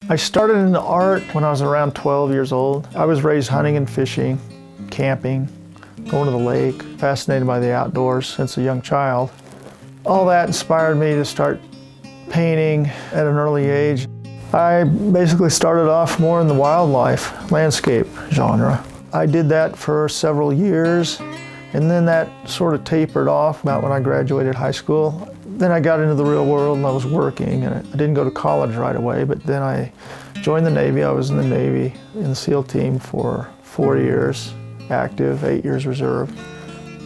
I started into art when I was around 12 years old. I was raised hunting and fishing, camping, going to the lake, fascinated by the outdoors since a young child. All that inspired me to start painting at an early age. I basically started off more in the wildlife, landscape genre. I did that for several years, and then that sort of tapered off about when I graduated high school. Then I got into the real world and I was working, and I didn't go to college right away, but then I joined the Navy. I was in the Navy, in the SEAL team for 4 years, active, 8 years reserve.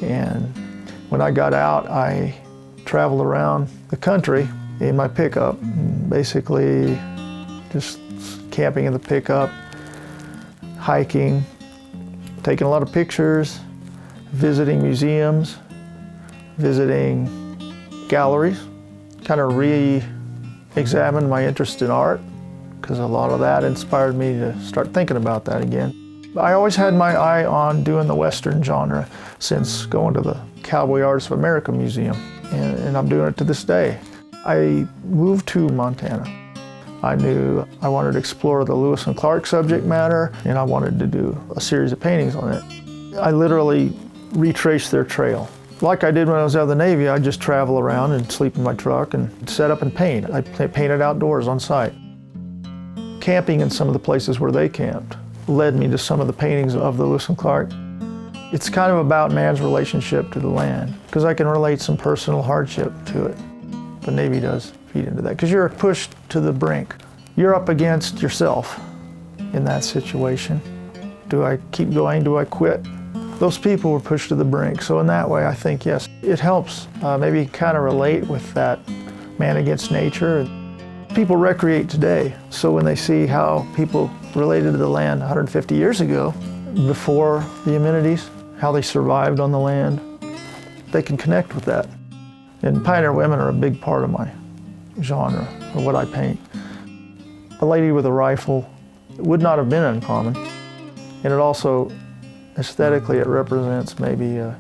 And when I got out, I traveled around the country in my pickup, basically just camping in the pickup, hiking, taking a lot of pictures, visiting museums, visiting galleries, kind of re-examined my interest in art, because a lot of that inspired me to start thinking about that again. I always had my eye on doing the Western genre since going to the Cowboy Artists of America Museum, and I'm doing it to this day. I moved to Montana. I knew I wanted to explore the Lewis and Clark subject matter, and I wanted to do a series of paintings on it. I literally retraced their trail. Like I did when I was out of the Navy, I'd just travel around and sleep in my truck and set up and paint. I painted outdoors on site. Camping in some of the places where they camped led me to some of the paintings of the Lewis and Clark. It's kind of about man's relationship to the land, because I can relate some personal hardship to it. The Navy does feed into that, because you're pushed to the brink. You're up against yourself in that situation. Do I keep going? Do I quit? Those people were pushed to the brink, so in that way I think, yes, it helps maybe kind of relate with that man against nature. People recreate today, so when they see how people related to the land 150 years ago, before the amenities, how they survived on the land, they can connect with that. And pioneer women are a big part of my genre, or what I paint. A lady with a rifle would not have been uncommon, and it also, aesthetically, it represents maybe a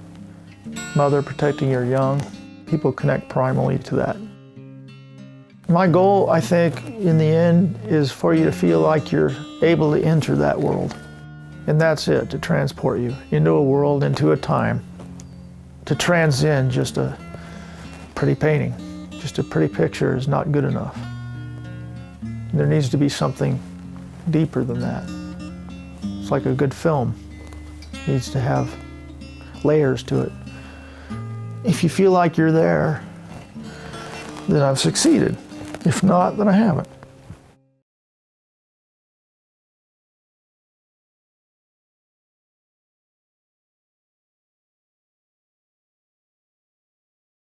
mother protecting her young. People connect primally to that. My goal, I think, in the end, is for you to feel like you're able to enter that world. And that's it, to transport you into a world, into a time. To transcend just a pretty painting, just a pretty picture is not good enough. There needs to be something deeper than that. It's like a good film. It needs to have layers to it. If you feel like you're there, then I've succeeded. If not, then I haven't.